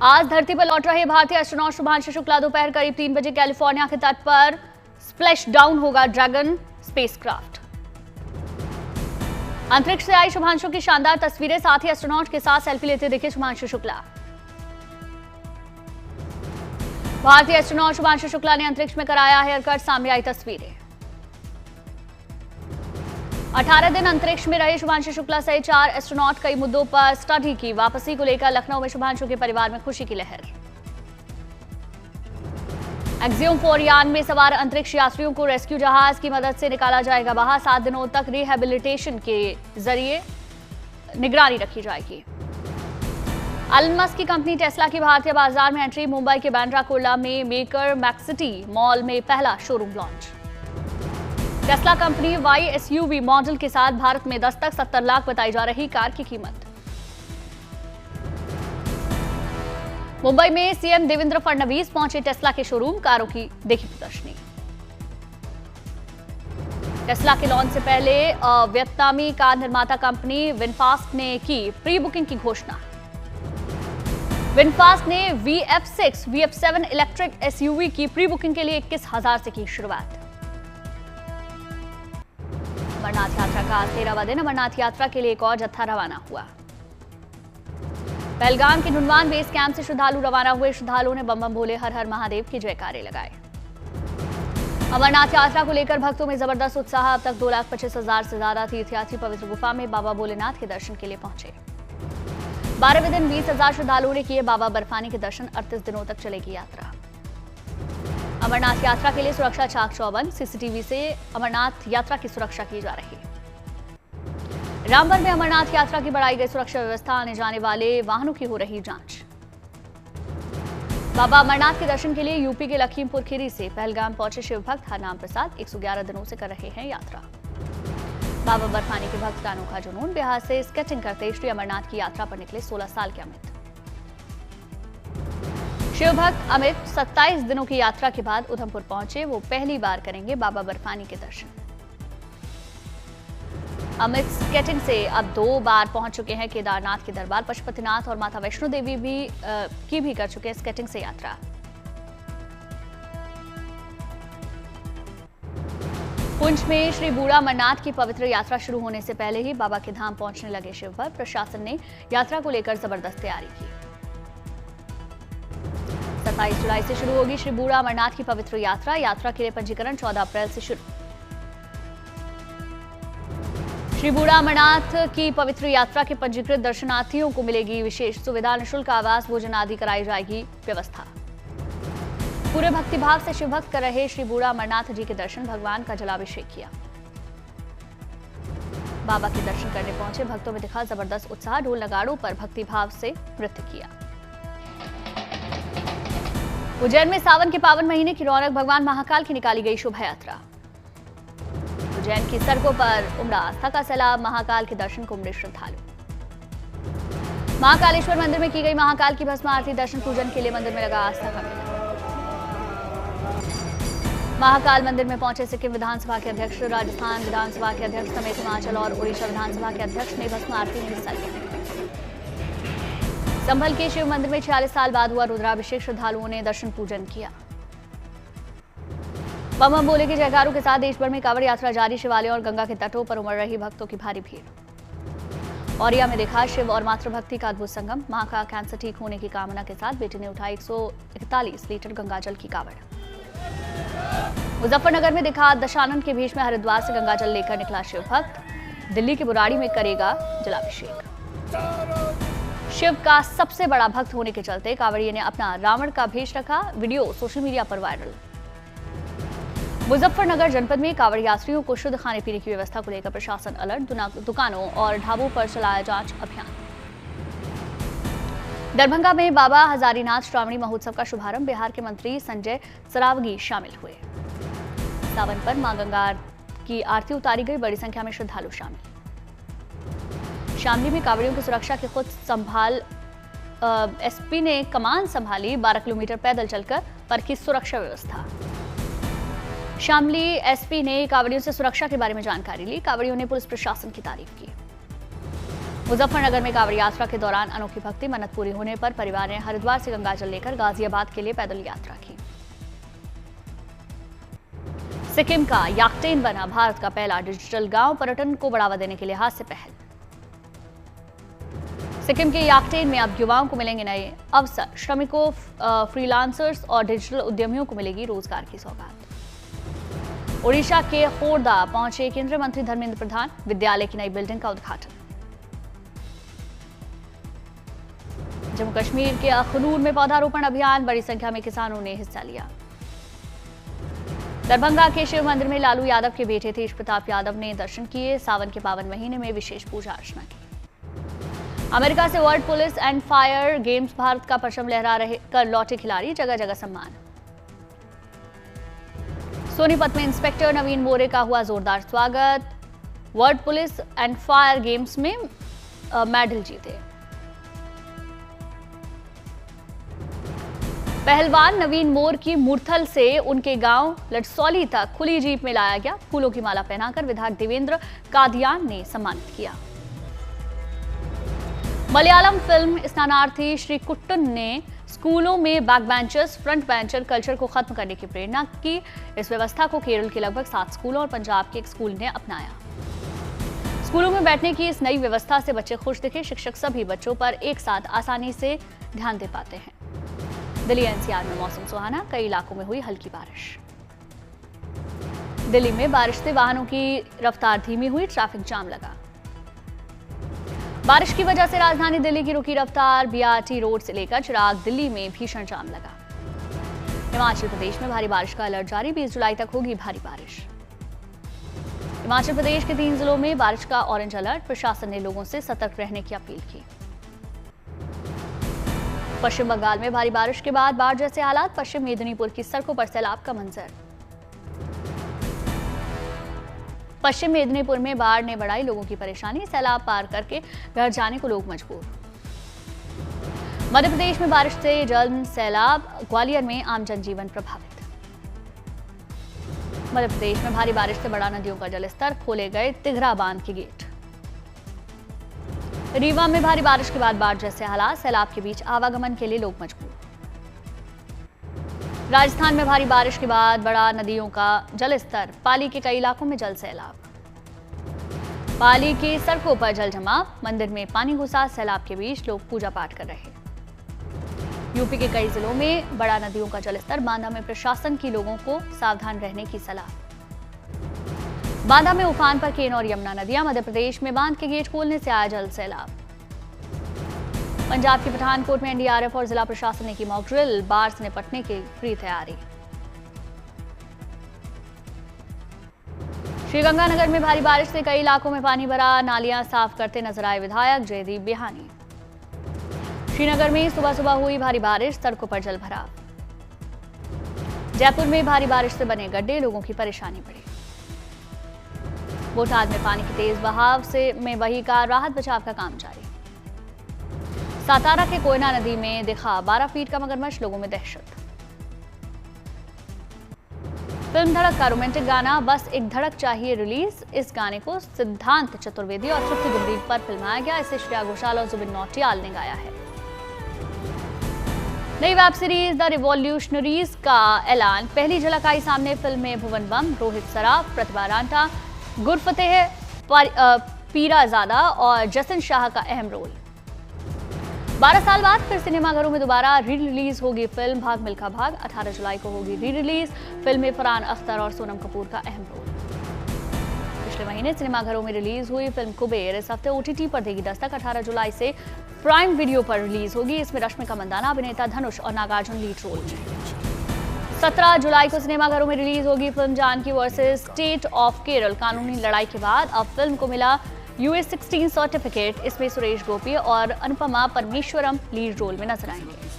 आज धरती पर लौट रहे भारतीय एस्ट्रोनॉट शुभांशु शुक्ला दोपहर करीब 3 बजे कैलिफोर्निया के तट पर स्प्लैश डाउन होगा ड्रैगन स्पेसक्राफ्ट। अंतरिक्ष से आई शुभांशु की शानदार तस्वीरें, साथ ही एस्ट्रोनॉट के साथ सेल्फी लेते दिखे शुभांशु शुक्ला। भारतीय एस्ट्रोनॉट शुभांशु शुक्ला ने अंतरिक्ष में कराया हेयर कट, सामने आई तस्वीरें। 18 दिन अंतरिक्ष में रहे शुभांशु शुक्ला सहित 4 एस्ट्रोनॉट कई मुद्दों पर स्टडी की। वापसी को लेकर लखनऊ में शुभांशु के परिवार में खुशी की लहर। एक्सियोम 4 यान में सवार अंतरिक्ष यात्रियों को रेस्क्यू जहाज की मदद से निकाला जाएगा बाहर। 7 दिनों तक रिहेबिलिटेशन के जरिए निगरानी रखी जाएगी। एलन मस्क की कंपनी टेस्ला की भारतीय बाजार में एंट्री। मुंबई के बांद्रा कुर्ला में मेकर मैक्सिटी मॉल में पहला showroom launch. Tesla company Y SUV model के साथ भारत में दस्तक। 70 लाख बताई जा रही कार की कीमत। मुंबई में सीएम देवेंद्र फडणवीस पहुंचे टेस्ला के शोरूम, कारों की देखी प्रदर्शनी। टेस्ला के लॉन्च से पहले वियतनामी कार निर्माता कंपनी विनफास्ट ने की प्री बुकिंग की घोषणा। विनफास्ट ने VF6, VF7 इलेक्ट्रिक एसयूवी की प्री बुकिंग के लिए 21,000 से की शुरुआत। अमरनाथ यात्रा का आज 13वां दिन। अमरनाथ यात्रा के लिए एक और जत्था रवाना हुआ। पहलगाम के नुनवान बेस कैंप से श्रद्धालु रवाना हुए। श्रद्धालुओं ने बम बम बोले, हर हर महादेव की जयकारे लगाए। अमरनाथ यात्रा को लेकर भक्तों में जबरदस्त उत्साह। अब तक 2,25,000 से ज्यादा तीर्थयात्री पवित्र गुफा में बाबा भोलेनाथ के दर्शन के लिए पहुंचे। 12वें दिन 20,000 श्रद्धालुओं ने किए बाबा बर्फानी के दर्शन। 38 दिनों तक चलेगी यात्रा। अमरनाथ यात्रा के लिए सुरक्षा चाक चौबंद। सीसीटीवी से अमरनाथ यात्रा की सुरक्षा की जा रही है। रामबन में अमरनाथ यात्रा की बढ़ाई गई सुरक्षा व्यवस्था। आने जाने वाले वाहनों की हो रही जांच। बाबा अमरनाथ के दर्शन के लिए यूपी के लखीमपुर खीरी से पहलगाम पहुंचे शिव भक्त हरनाम प्रसाद। 111 दिनों से कर रहे हैं यात्रा। बाबा बर्फानी के भक्त का अनोखा जुनून। बिहार से स्केटिंग करते श्री अमरनाथ की यात्रा पर निकले 16 साल के अमित। शिव भक्त अमित 27 दिनों की यात्रा के बाद उधमपुर पहुंचे। वो पहली बार करेंगे बाबा बर्फानी के दर्शन। अमित स्केटिंग से अब 2 बार पहुंच चुके हैं केदारनाथ के दरबार। पशुपतिनाथ और माता वैष्णो देवी भी कर चुके हैं स्केटिंग से यात्रा। पुंछ में श्री बूढ़ा अमरनाथ की पवित्र यात्रा शुरू होने से पहले ही बाबा के धाम पहुंचने लगे शिव भक्त। प्रशासन ने यात्रा को लेकर जबरदस्त तैयारी की। 27 जुलाई से शुरू होगी श्री बूढ़ा अमरनाथ की पवित्र यात्रा। यात्रा के लिए पंजीकरण 14 अप्रैल से शुरू। श्री बूढ़ा अमरनाथ की पवित्र यात्रा के पंजीकृत दर्शनार्थियों को मिलेगी विशेष सुविधा। निःशुल्क आवास, भोजन आदि कराई जाएगी व्यवस्था। पूरे भक्तिभाव से शिव भक्त कर रहे श्री बूढ़ा अमरनाथ जी के दर्शन। भगवान का जलाभिषेक किया। बाबा के दर्शन करने पहुंचे भक्तों में दिखा जबरदस्त उत्साह। ढोल नगाड़ों पर भक्तिभाव से नृत्य किया। उज्जैन में सावन के पावन महीने की रौनक। भगवान महाकाल की निकाली गई शोभा यात्रा। उज्जैन की सड़कों पर उमड़ा आस्था का सैलाब। महाकाल के दर्शन को उमड़े श्रद्धालु। महाकालेश्वर मंदिर में की गई महाकाल की भस्म आरती। दर्शन पूजन के लिए मंदिर में लगा आस्था का मेला। महाकाल मंदिर में पहुंचे सिक्किम विधानसभा के अध्यक्ष, राजस्थान विधानसभा के अध्यक्ष समेत हिमाचल और उड़ीसा विधानसभा के अध्यक्ष ने भस्म आरती में हिस्सा लिया। संभल के शिव मंदिर में 46 साल बाद हुआ रुद्राभिषेक। श्रद्धालुओं ने दर्शन पूजन किया। बम बम बोले के जयकारों के साथ देश भर में कांवड़ यात्रा जारी। शिवालयों और गंगा के तटों पर उमड़ रही भक्तों की भारी भीड़। औरिया में देखा शिव और मातृभक्ति का अद्भुत संगम। मां का कैंसर ठीक होने की कामना के साथ बेटी ने उठाई 141 लीटर गंगाजल की कांवड़। मुजफ्फरनगर में दिखा दशानन के भेष में हरिद्वार से गंगाजल लेकर निकला शिव भक्त। दिल्ली के बुराड़ी में करेगा जलाभिषेक। शिव का सबसे बड़ा भक्त होने के चलते कांवड़िये ने अपना रावण का भेष रखा। वीडियो सोशल मीडिया पर वायरल। मुजफ्फरनगर जनपद में कांवड़ यात्रियों को शुद्ध खाने पीने की व्यवस्था को लेकर प्रशासन अलर्ट। दुकानों और ढाबों पर चलाया जांच अभियान। दरभंगा में बाबा हजारीनाथ श्रावणी महोत्सव का शुभारंभ। बिहार के मंत्री संजय सरावगी शामिल हुए। सावन पर मां गंगा की आरती उतारी गई। बड़ी संख्या में श्रद्धालु शामिल। शामली में कांवड़ियों की सुरक्षा की खुद संभाल एसपी ने कमान संभाली। 12 किलोमीटर पैदल चलकर परखी सुरक्षा व्यवस्था। शामली एसपी ने कांवड़ियों से सुरक्षा के बारे में जानकारी ली। कांवड़ियों ने पुलिस प्रशासन की तारीफ की। मुजफ्फरनगर में कांवड़ यात्रा के दौरान अनोखी भक्ति मन्नत पूरी होने पर परिवार ने हरिद्वार से गंगाजल लेकर गाजियाबाद के लिए पैदल यात्रा की। सिक्किम का याकटेन बना भारत का पहला डिजिटल गांव, पर्यटन को बढ़ावा देने के लिहाज से पहल। सिक्किम के याकटेन में अब युवाओं को मिलेंगे नए अवसर, श्रमिकों, फ्रीलांसर्स और डिजिटल उद्यमियों को मिलेगी रोजगार की सौगात। ओडिशा के खोर्दा पहुंचे केंद्रीय मंत्री धर्मेंद्र प्रधान, विद्यालय की नई बिल्डिंग का उद्घाटन। जम्मू कश्मीर के अखनूर में पौधारोपण अभियान, बड़ी संख्या में किसानों ने हिस्सा लिया। दरभंगा के शिव मंदिर में लालू यादव के बेटे तेज प्रताप यादव ने दर्शन किए, सावन के पावन महीने में विशेष पूजा अर्चना की। अमेरिका से world police and fire games, Bharat का परचम लहरा रहे कर लौटे खिलाड़ी, जगह जगह सम्मान। सोनीपत में इंस्पेक्टर नवीन मोरे का हुआ जोरदार स्वागत, world police and fire games में मेडल जीते। पहलवान नवीन मोर की मुरथल से उनके गांव लटसौली तक खुली जीप में लाया गया, फूलों की माला पहनाकर विधायक देवेंद्र कादियान ने सम्मानित किया। मलयालम फिल्म स्नानार्थी श्री कुट्टन ने स्कूलों में back benchers front bencher culture को खत्म करने की प्रेरणा की। इस व्यवस्था को केरल के लगभग 7 स्कूलों और पंजाब के एक स्कूल ने अपनाया। स्कूलों में बैठने की इस नई व्यवस्था से बच्चे खुश दिखे, शिक्षक सभी बच्चों पर एक साथ आसानी से ध्यान दे पाते हैं। दिल्ली एनसीआर में मौसम सुहाना, कई इलाकों में हुई हल्की बारिश। दिल्ली में बारिश से वाहनों की रफ्तार धीमी हुई, ट्रैफिक जाम लगा। बारिश की वजह से राजधानी दिल्ली की रुकी रफ्तार, बीआरटी रोड से लेकर चिराग दिल्ली में भीषण जाम लगा। हिमाचल प्रदेश में भारी बारिश का अलर्ट जारी, 20 जुलाई तक होगी भारी बारिश। हिमाचल प्रदेश के 3 जिलों में बारिश का ऑरेंज अलर्ट, प्रशासन ने लोगों से सतर्क रहने की अपील की। पश्चिम बंगाल में भारी बारिश के बाद बाढ़ जैसे हालात, पश्चिम मेदिनीपुर की सड़कों पर सैलाब का मंजर। पश्चिम मेदिनीपुर में बाढ़ ने बढ़ाई लोगों की परेशानी, सैलाब पार करके घर जाने को लोग मजबूर। मध्य प्रदेश में बारिश से जल सैलाब, ग्वालियर में आम जनजीवन प्रभावित। मध्य प्रदेश में भारी बारिश से बढ़ा नदियों का जलस्तर, खोले गए तिघरा बांध के गेट। रीवा में भारी बारिश के बाद बाढ़ जैसे हालात, सैलाब के बीच आवागमन के लिए लोग मजबूर। राजस्थान में भारी बारिश के बाद बढ़ा नदियों का जलस्तर, पाली के कई इलाकों में जल सैलाब। पाली की सड़कों पर जल जमाव, मंदिर में पानी घुसा, सैलाब के बीच लोग पूजा पाठ कर रहे। यूपी के कई जिलों में बढ़ा नदियों का जलस्तर, बांदा में प्रशासन की लोगों को सावधान रहने की सलाह। बांदा में उफान पर केन और यमुना नदियां, मध्य प्रदेश में बांध के गेट खोलने से आया जल सैलाब। पंजाब के पठानकोट में एनडीआरएफ और जिला प्रशासन ने की मॉक ड्रिल, बाढ़ से निपटने की पूरी तैयारी। श्रीगंगानगर में भारी बारिश से कई इलाकों में पानी भरा, नालियां साफ करते नजर आए विधायक जयदीप बिहानी। श्रीनगर में सुबह सुबह हुई भारी बारिश, सड़कों पर जल भराव। जयपुर में भारी बारिश से बने गड्ढे, लोगों की परेशानी बढ़ी। बोटाद में पानी के तेज बहाव से में बही कार, राहत बचाव का काम जारी। सातारा के कोयना नदी में दिखा 12 फीट का मगरमच्छ, लोगों में दहशत। फिल्म धड़क का रोमांटिक गाना बस एक धड़क चाहिए रिलीज, इस गाने को सिद्धांत चतुर्वेदी और तृप्ति गंभीर पर फिल्माया गया, इसे श्रेया घोषाल और जुबिन नौटियाल ने गाया है। नई वेब सीरीज द रिवॉल्यूशनरीज का ऐलान, पहली झलक आई सामने। फिल्म में भुवन बम, रोहित सराफ, प्रतिभा रांटा, गुरफतेह पीराजादा और जसन शाह का अहम रोल। 12 साल बाद फिर सिनेमाघरों में दोबारा री रिलीज होगी फिल्म भाग मिल्खा भाग, 18 जुलाई को होगी री रिलीज। फिल्म में फरहान अख्तर और सोनम कपूर का अहम रोल। पिछले महीने सिनेमाघरों में रिलीज हुई फिल्म कुबेर इस हफ्ते ओटीटी पर देगी दस्तक, 18 जुलाई से प्राइम वीडियो पर रिलीज होगी। इसमें रश्मिका मंदाना, अभिनेता धनुष और नागार्जुन लीड रोल में। 17 जुलाई को सिनेमाघरों में रिलीज होगी film Janaki versus state of Kerala, कानूनी लड़ाई के बाद अब फिल्म को मिला US 16 सर्टिफिकेट। इसमें सुरेश गोपी और अनुपमा परमेश्वरम लीड रोल में नजर आएंगे।